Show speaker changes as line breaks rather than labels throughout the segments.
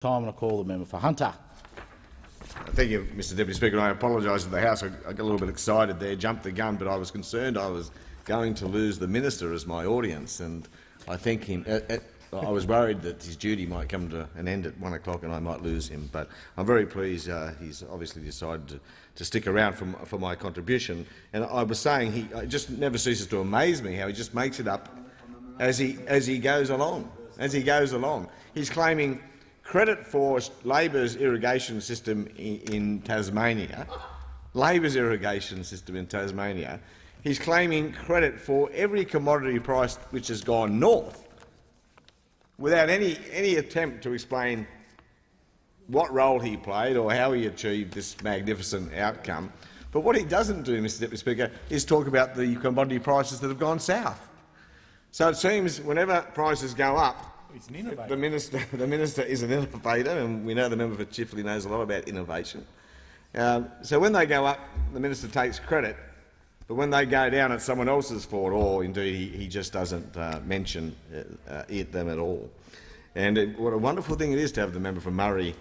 Time, and I call the member for Hunter.
Thank you, Mr Deputy Speaker. I apologise to the House. I got a little bit excited there, jumped the gun, but I was concerned I was going to lose the minister as my audience, and I think him. I was worried that his duty might come to an end at 1 o'clock and I might lose him. But I'm very pleased he's obviously decided to stick around for my contribution. And I was saying he just never ceases to amaze me how he just makes it up as he goes along. As he goes along, he's claiming credit for Labor's irrigation system in Tasmania, Labor's irrigation system in Tasmania. He's claiming credit for every commodity price which has gone north, without any attempt to explain what role he played or how he achieved this magnificent outcome. But what he doesn't do, Mr Deputy Speaker, is talk about the commodity prices that have gone south. So it seems whenever prices go up, the minister is an innovator, and we know the member for Chifley knows a lot about innovation. So when they go up, the minister takes credit, but when they go down, it's someone else's fault, or indeed he just doesn't mention them at all. And what a wonderful thing it is to have the member for Murray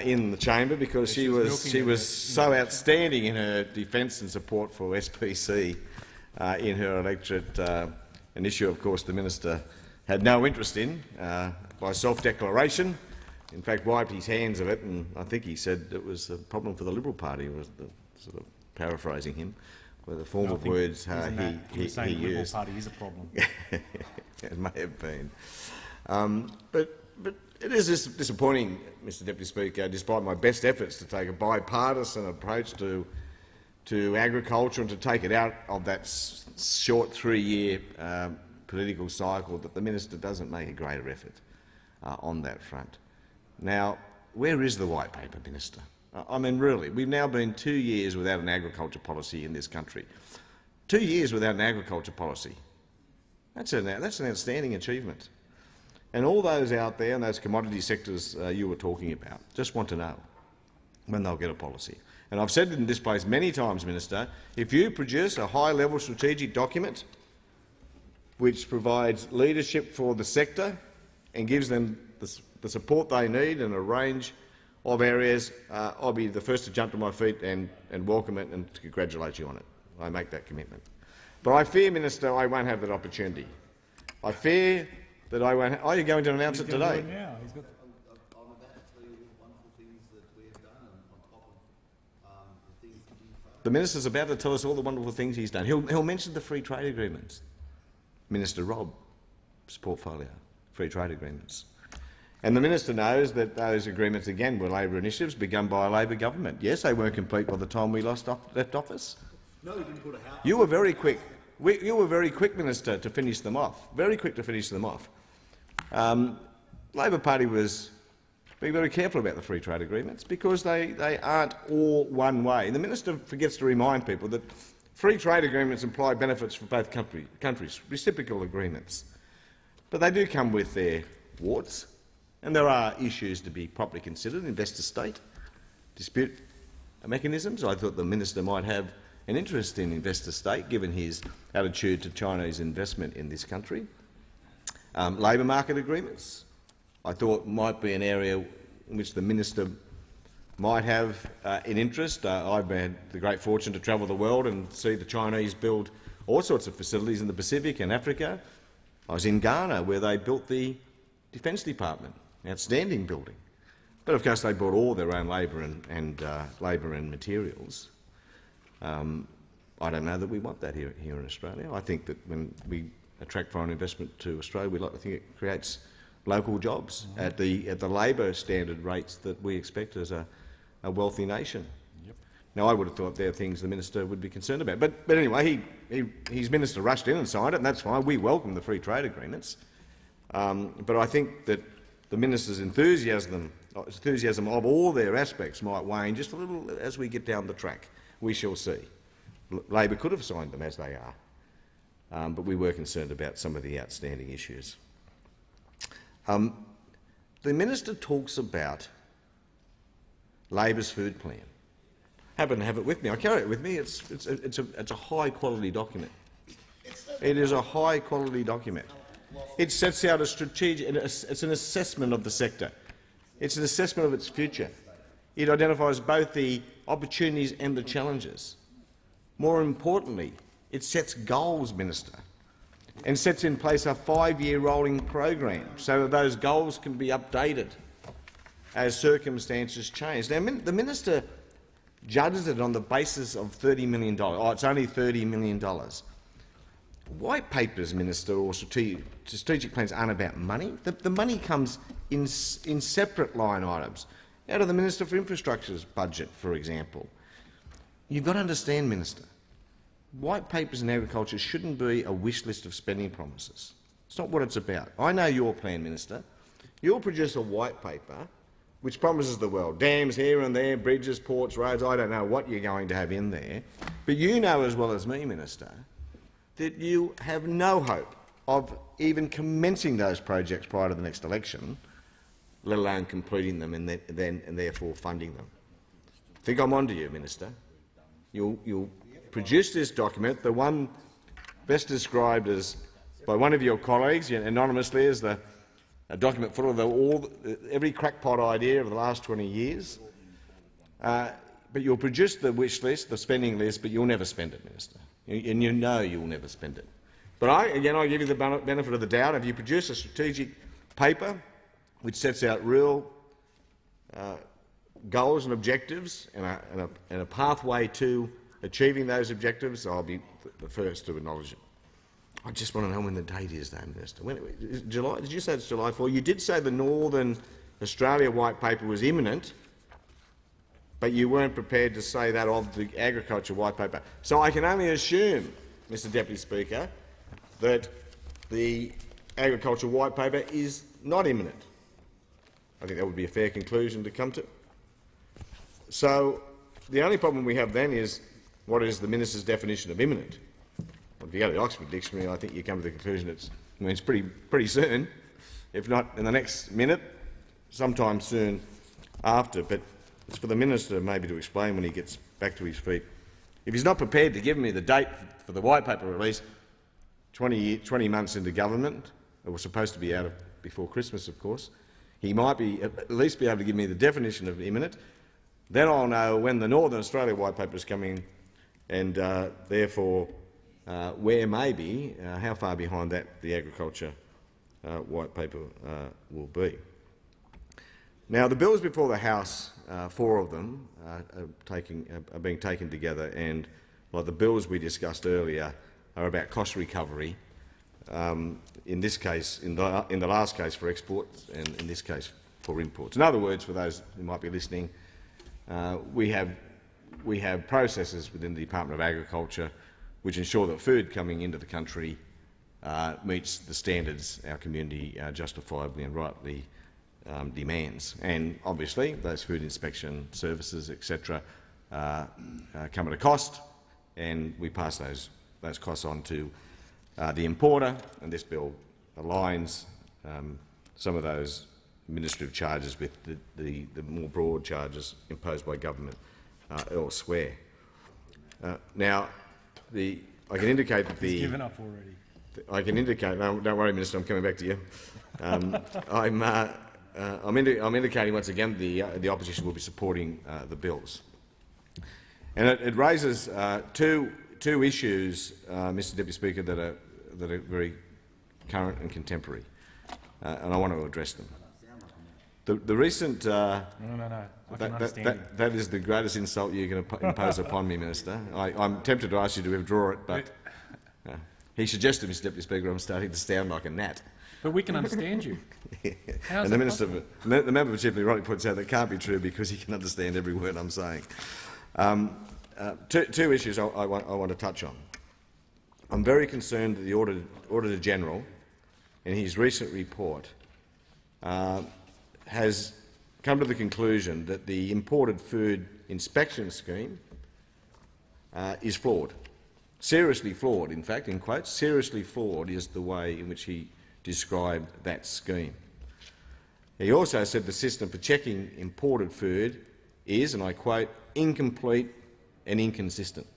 in the chamber, because she was so outstanding in her defence and support for SPC in her electorate, an issue, of course, the minister had no interest in by self-declaration. In fact, wiped his hands of it, and I think he said it was a problem for the Liberal Party, was the sort of paraphrasing him, were the form of words he used.
The Liberal Party is a problem.
It may have been. But it is disappointing, Mr Deputy Speaker, despite my best efforts to take a bipartisan approach to agriculture and to take it out of that short 3-year political cycle, that the minister doesn't make a greater effort on that front. Now, where is the white paper, Minister? I mean, really, we've now been 2 years without an agriculture policy in this country. 2 years without an agriculture policy. That's an outstanding achievement. And all those out there in those commodity sectors you were talking about just want to know when they'll get a policy. And I've said in this place many times, Minister, if you produce a high-level strategic document which provides leadership for the sector and gives them the support they need in a range of areas, I'll be the first to jump to my feet and welcome it and congratulate you on it. I make that commitment. But I fear, Minister, I won't have that opportunity. I fear that I won't. Are you going to announce it today? The minister's about to tell us all the wonderful things he's done. He'll mention the free trade agreements. Minister Rob's portfolio, free trade agreements. And the minister knows that those agreements, again, were Labor initiatives begun by a Labor government. Yes, they weren't complete by the time we left office. No, you didn't put a house. You were very quick. You were very quick, Minister, to finish them off. Very quick to finish them off. Labor Party was being very careful about the free trade agreements because they aren't all one way. And the minister forgets to remind people that free trade agreements imply benefits for both countries, reciprocal agreements. But they do come with their warts, and there are issues to be properly considered, investor-state dispute mechanisms. I thought the minister might have an interest in investor-state, given his attitude to Chinese investment in this country. Labour market agreements, I thought, might be an area in which the minister might have an interest. I've had the great fortune to travel the world and see the Chinese build all sorts of facilities in the Pacific and Africa. I was in Ghana, where they built the Defence Department, outstanding building. But of course they brought all their own labour and materials. I don't know that we want that here in Australia. I think that when we attract foreign investment to Australia, we like to think it creates local jobs at the labour standard rates that we expect as a wealthy nation. Yep. Now, I would have thought there are things the minister would be concerned about. But anyway, his minister rushed in and signed it, and that's fine. We welcome the free trade agreements. But I think that the minister's enthusiasm of all their aspects might wane just a little as we get down the track. We shall see. Labor could have signed them as they are, but we were concerned about some of the outstanding issues. The minister talks about Labor's food plan. Happen to have it with me. I carry it with me. It's a high-quality document. It is a high-quality document. It sets out a strategic. It's an assessment of the sector. It's an assessment of its future. It identifies both the opportunities and the challenges. More importantly, it sets goals, Minister, and sets in place a 5-year rolling program so that those goals can be updated as circumstances change. Now, the minister judges it on the basis of $30 million. Oh, it's only $30 million. White papers, Minister, or strategic plans aren't about money. The money comes in separate line items, out of the Minister for Infrastructure's budget, for example. You've got to understand, Minister, white papers in agriculture shouldn't be a wish list of spending promises. It's not what it's about. I know your plan, Minister. You'll produce a white paper which promises the world dams here and there, bridges, ports, roads. I don't know what you're going to have in there. But you know as well as me, Minister, that you have no hope of even commencing those projects prior to the next election, let alone completing them and therefore funding them. I think I'm on to you, Minister. You'll produce this document, the one best described as by one of your colleagues anonymously as a document full of every crackpot idea of the last 20 years. But you'll produce the wish list, the spending list, but you'll never spend it, Minister. And you know you'll never spend it. But I give you the benefit of the doubt. If you produce a strategic paper which sets out real goals and objectives and a pathway to achieving those objectives, I'll be the first to acknowledge it. I just want to know when the date is, though, Minister. Is it July? Did you say it's July 4? You did say the Northern Australia white paper was imminent, but you weren't prepared to say that of the agriculture white paper. So I can only assume, Mr Deputy Speaker, that the agriculture white paper is not imminent. I think that would be a fair conclusion to come to. So the only problem we have then is what is the minister's definition of imminent? Well, if you go to the Oxford Dictionary, I think you come to the conclusion it means pretty soon, if not in the next minute, sometime soon after. But it's for the minister maybe to explain when he gets back to his feet. If he's not prepared to give me the date for the white paper release, 20 months into government, it was supposed to be out before Christmas, of course, he might at least be able to give me the definition of imminent. Then I'll know when the Northern Australia white paper is coming and therefore where maybe, how far behind that the agriculture white paper will be. Now, the bills before the House, 4 of them are being taken together, and like the bills we discussed earlier are about cost recovery. In this case, in the last case for exports, and in this case for imports. In other words, for those who might be listening, we have processes within the Department of Agriculture which ensure that food coming into the country meets the standards our community justifiably and rightly demands. And obviously, those food inspection services, etc., come at a cost, and we pass those costs on to the importer. And this bill aligns some of those administrative charges with the more broad charges imposed by government elsewhere. Now, I can indicate that the— He's given up already. I can indicate— no, don't worry, Minister, I'm coming back to you. I'm indicating once again the opposition will be supporting the bills. And it raises two issues, Mr Deputy Speaker, that are very current and contemporary, and I want to address them. The recent— No. I can understand that is the greatest insult you can impose upon me, Minister. I'm tempted to ask you to withdraw it, but he suggested, Mr Deputy Speaker, I'm starting to sound like a gnat.
But we can understand you.
And the member for Chifley rightly points out that can't be true because he can understand every word I'm saying. Two issues I want to touch on. I'm very concerned that the Auditor General, in his recent report, has come to the conclusion that the imported food inspection scheme is flawed. Seriously flawed, in fact, in quotes, seriously flawed is the way in which he described that scheme. He also said the system for checking imported food is, and I quote, incomplete and inconsistent.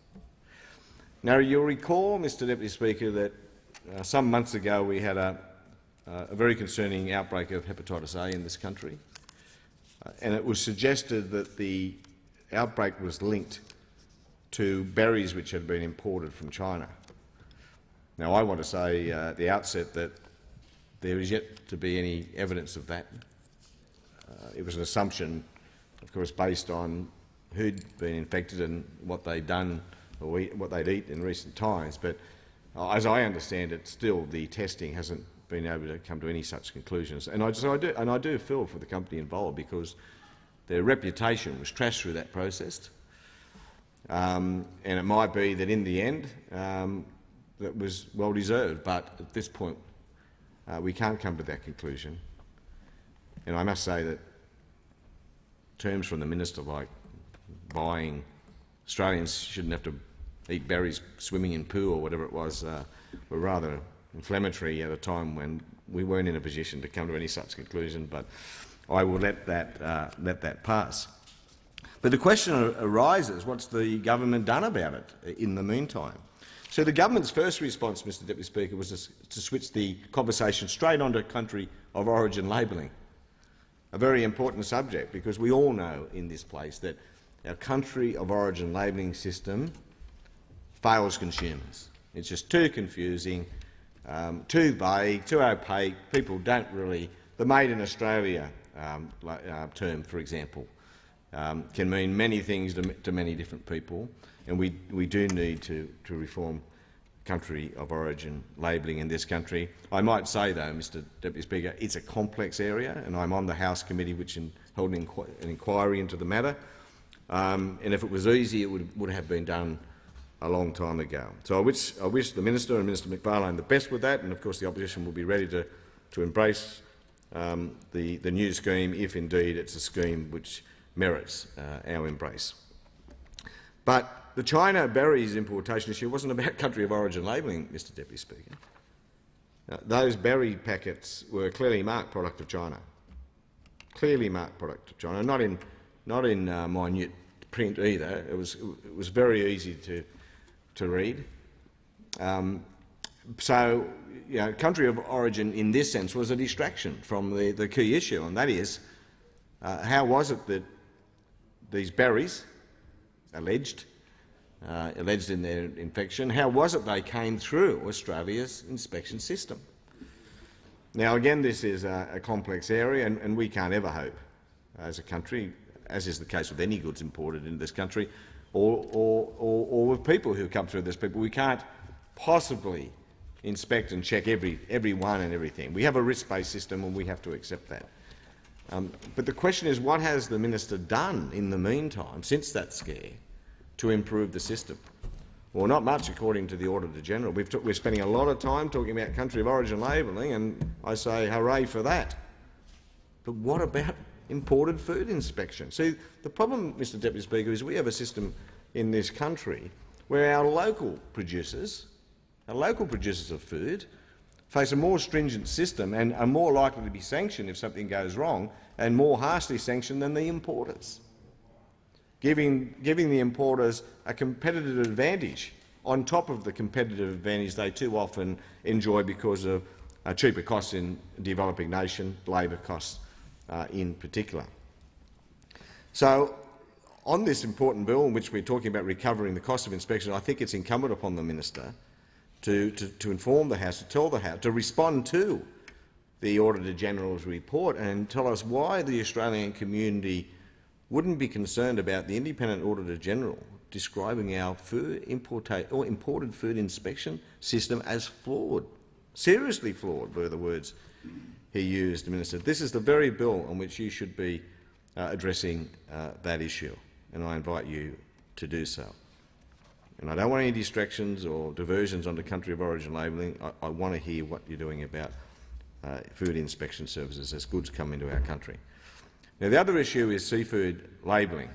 Now, you'll recall, Mr Deputy Speaker, that some months ago we had a very concerning outbreak of hepatitis A in this country. and it was suggested that the outbreak was linked to berries which had been imported from China. Now, I want to say at the outset that there is yet to be any evidence of that. It was an assumption, of course, based on who'd been infected and what they'd done or what they'd eat in recent times. But as I understand it, still the testing hasn't been able to come to any such conclusions. And I do feel for the company involved, because their reputation was trashed through that process. And it might be that in the end that was well deserved, but at this point we can't come to that conclusion. And I must say that terms from the minister like buying Australians shouldn't have to eat berries swimming in poo or whatever it was were rather inflammatory at a time when we weren't in a position to come to any such conclusion, but I will let that pass. But the question arises, what's the government done about it in the meantime? So the government's first response, Mr Deputy Speaker, was to switch the conversation straight onto country of origin labelling, a very important subject, because we all know in this place that our country of origin labelling system fails consumers. It's just too confusing, too vague, too opaque. People don't really— the Made in Australia term, for example, can mean many things to many different people, and we do need to reform country of origin labelling in this country. I might say, though, Mr Deputy Speaker, it's a complex area, and I'm on the House committee which held an inquiry into the matter. And if it was easy, it would have been done a long time ago. So I wish the Minister and Minister Macfarlane the best with that, and of course the opposition will be ready to embrace the new scheme, if indeed it's a scheme which merits our embrace. But the China berries importation issue wasn't about country of origin labelling, Mr Deputy Speaker. Those berry packets were a clearly marked product of China. Clearly marked product of China, not in minute print either. It was very easy to read. So, country of origin in this sense was a distraction from the key issue, and that is how was it that these berries, alleged in their infection, how was it they came through Australia's inspection system? Now, again, this is a complex area, and we can't ever hope as a country, as is the case with any goods imported into this country, or with people who come through this people. We can't possibly inspect and check everyone and everything. We have a risk-based system, and we have to accept that. But the question is, what has the minister done in the meantime, since that scare, to improve the system? Well, not much, according to the Auditor-General. We're spending a lot of time talking about country of origin labelling, and I say hooray for that. But what about imported food inspection? See, the problem, Mr Deputy Speaker, is we have a system in this country where our local producers of food face a more stringent system and are more likely to be sanctioned if something goes wrong, and more harshly sanctioned than the importers, giving the importers a competitive advantage on top of the competitive advantage they too often enjoy because of cheaper costs in developing nation, labour costs in particular. So, on this important bill in which we're talking about recovering the cost of inspection, I think it's incumbent upon the minister to inform the House, to tell the House, to respond to the Auditor-General's report and tell us why the Australian community wouldn't be concerned about the independent Auditor-General describing our imported food inspection system as flawed, seriously flawed, were the words he used, the Minister. This is the very bill on which you should be addressing that issue, and I invite you to do so. And I don't want any distractions or diversions onto country of origin labelling. I want to hear what you're doing about food inspection services as goods come into our country. Now, the other issue is seafood labelling.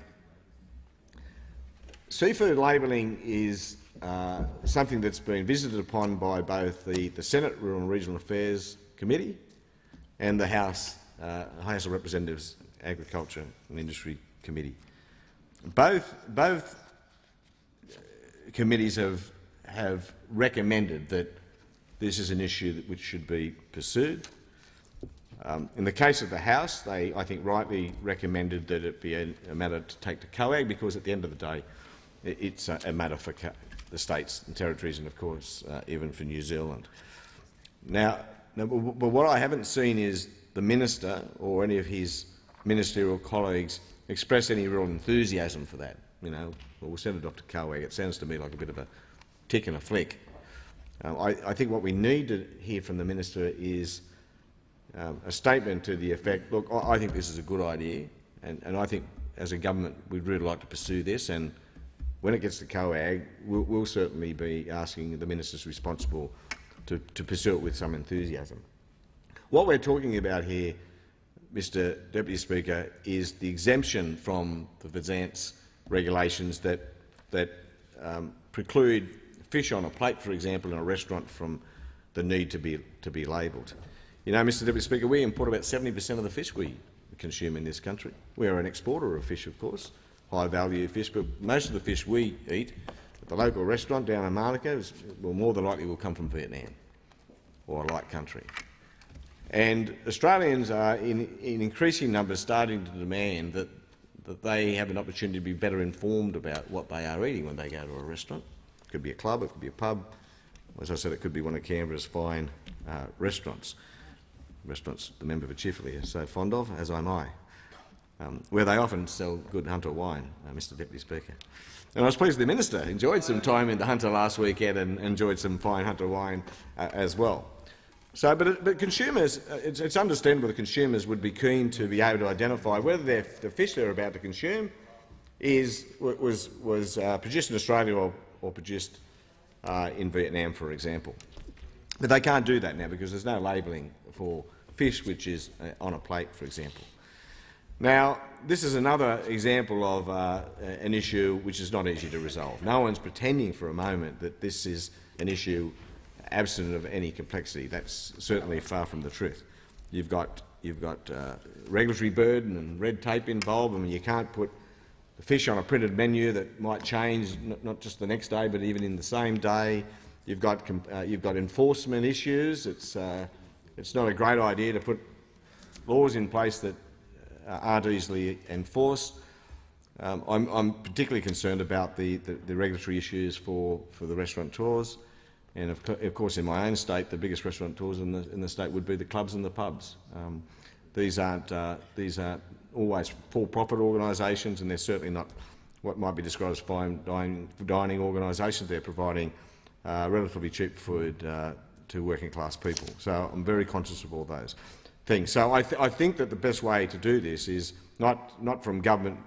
Seafood labelling is something that's been visited upon by both the Senate Rural and Regional Affairs Committee and the House of Representatives Agriculture and Industry Committee. Both committees have recommended that this is an issue which should be pursued. In the case of the House, they, I think, rightly recommended that it be a matter to take to COAG, because at the end of the day it's a matter for the states and territories, and of course even for New Zealand. Now, but what I haven't seen is the minister or any of his ministerial colleagues express any real enthusiasm for that. You know, well, we'll send it off to COAG. It sounds to me like a bit of a tick and a flick. I think what we need to hear from the minister is a statement to the effect, look, I think this is a good idea, and I think as a government we'd really like to pursue this, and when it gets to COAG, we'll certainly be asking the ministers responsible to pursue it with some enthusiasm. What we're talking about here, Mr Deputy Speaker, is the exemption from the Fsanz regulations that preclude fish on a plate, for example, in a restaurant from the need to be labelled. You know, Mr Deputy Speaker, we import about 70% of the fish we consume in this country. We are an exporter of fish, of course, high-value fish, but most of the fish we eat at the local restaurant down in Monaco more than likely will come from Vietnam or a like country. And Australians are in increasing numbers starting to demand that they have an opportunity to be better informed about what they are eating when they go to a restaurant. It could be a club, it could be a pub. As I said, it could be one of Canberra's fine restaurants the member for Chifley is so fond of, as am I, where they often sell good Hunter wine, Mr Deputy Speaker. And I was pleased the minister enjoyed some time in the Hunter last weekend and enjoyed some fine Hunter wine as well. So, but consumers, it's understandable that consumers would be keen to be able to identify whether the fish they're about to consume was produced in Australia or produced in Vietnam, for example. But they can't do that now because there's no labelling for fish which is on a plate, for example. Now, this is another example of an issue which is not easy to resolve. No one's pretending for a moment that this is an issue absent of any complexity. That's certainly far from the truth. You've got regulatory burden and red tape involved. I mean, you can't put the fish on a printed menu that might change not just the next day, but even in the same day. You've got enforcement issues. It's not a great idea to put laws in place that aren't easily enforced. I'm particularly concerned about the regulatory issues for the restaurateurs, and of course in my own state the biggest restaurateurs in the state would be the clubs and the pubs. These aren't always for-profit organisations, and they're certainly not what might be described as fine dining organisations. They're providing relatively cheap food to working class people. So I'm very conscious of all those things. So I think that the best way to do this is not from government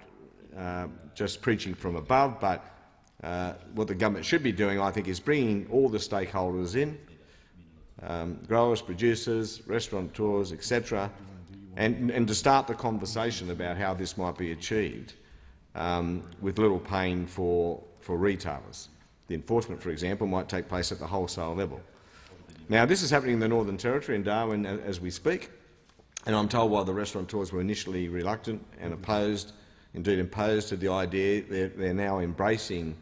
just preaching from above, but what the government should be doing, I think, is bringing all the stakeholders in, growers, producers, restaurateurs, etc., and to start the conversation about how this might be achieved with little pain for retailers. The enforcement, for example, might take place at the wholesale level. Now, this is happening in the Northern Territory in Darwin as we speak, and I'm told while the restaurateurs were initially reluctant and opposed, indeed opposed to the idea, they're now embracing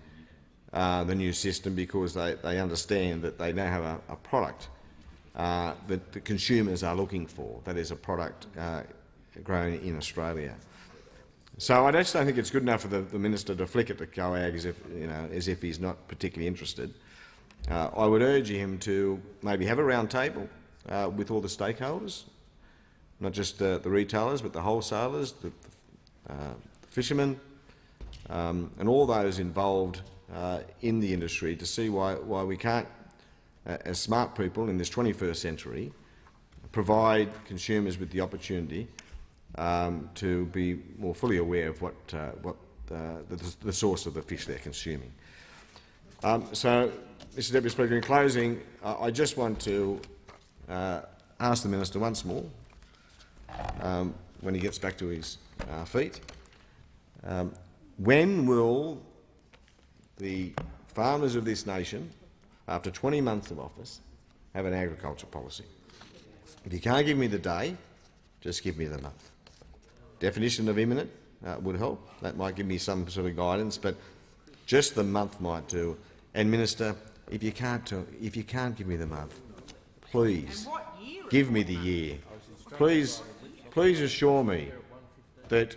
the new system because they understand that they now have a product that the consumers are looking for. That is a product grown in Australia. So I just don't think it's good enough for the minister to flick it to COAG as if he's not particularly interested. I would urge him to maybe have a round table with all the stakeholders, not just the retailers, but the wholesalers, the fishermen, and all those involved in the industry, to see why we can't, as smart people in this 21st century, provide consumers with the opportunity to be more fully aware of what the source of the fish they're consuming. So, Mr Deputy Speaker, in closing, I just want to ask the minister once more, when he gets back to his feet, when will the farmers of this nation, after 20 months of office, have an agriculture policy? If you can't give me the day, just give me the month. Definition of imminent would help. That might give me some sort of guidance, but just the month might do. And Minister, if you can't give me the month, please give me the year. please assure me that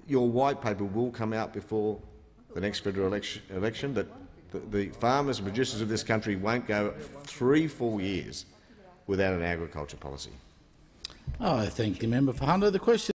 your white paper will come out before the next federal election, that the farmers and producers of this country won't go 3 full years without an agriculture policy.
I thank the member for Hunter. The question